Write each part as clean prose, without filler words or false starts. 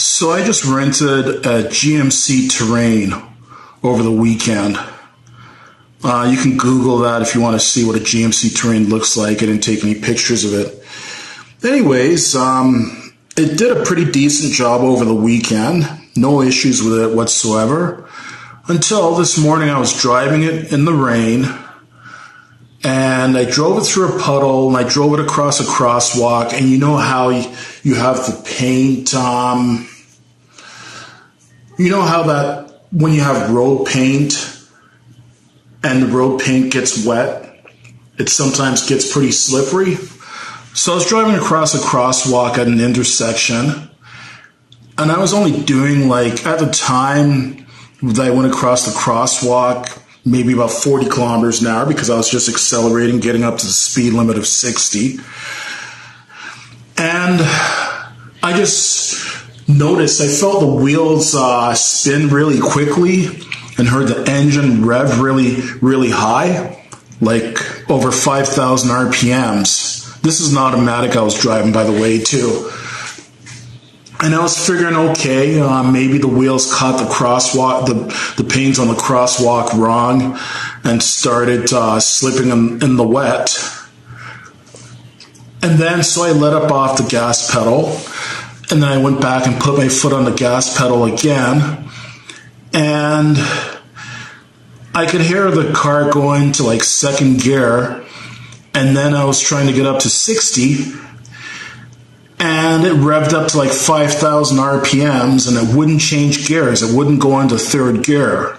So I just rented a GMC Terrain over the weekend. You can Google that if you want to see what a GMC Terrain looks like. I didn't take any pictures of it. Anyways, it did a pretty decent job over the weekend. No issues with it whatsoever. Until this morning I was driving it in the rain. And I drove it through a puddle, and I drove it across a crosswalk. And you know how you have the paint, you know how that when you have road paint and the road paint gets wet, it sometimes gets pretty slippery. So I was driving across a crosswalk at an intersection, and I was only doing, like, at the time that I went across the crosswalk, maybe about 40 kilometers an hour, because I was just accelerating, getting up to the speed limit of 60. And I just noticed, I felt the wheels spin really quickly and heard the engine rev really, really high, like over 5,000 RPMs. This is an automatic I was driving, by the way, too. And I was figuring, okay, maybe the wheels caught the crosswalk, the paint on the crosswalk wrong, and started slipping in the wet. And then, so I let up off the gas pedal, and then I went back and put my foot on the gas pedal again, and I could hear the car going to like second gear, and then I was trying to get up to 60, and it revved up to like 5,000 RPMs, and it wouldn't change gears. It wouldn't go into third gear.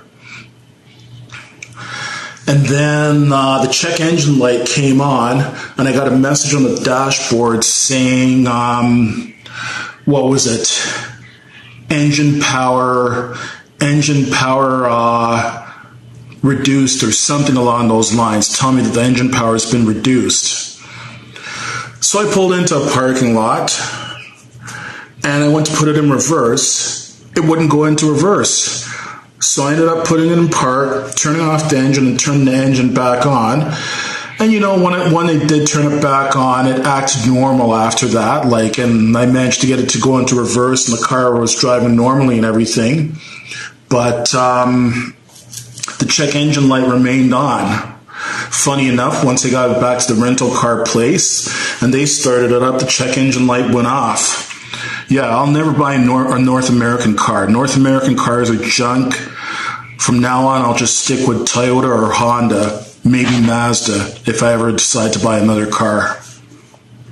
And then the check engine light came on, and I got a message on the dashboard saying, what was it? Engine power reduced, or something along those lines. Tell me that the engine power has been reduced. So I pulled into a parking lot, and I went to put it in reverse. It wouldn't go into reverse. So I ended up putting it in park, turning off the engine, and turning the engine back on. And you know, when they did turn it back on, it acted normal after that. And I managed to get it to go into reverse, and the car was driving normally and everything. But the check engine light remained on. Funny enough, once I got it back to the rental car place and they started it up, the check engine light went off. Yeah, I'll never buy a North American car. North American cars are junk. From now on, I'll just stick with Toyota or Honda, maybe Mazda, if I ever decide to buy another car.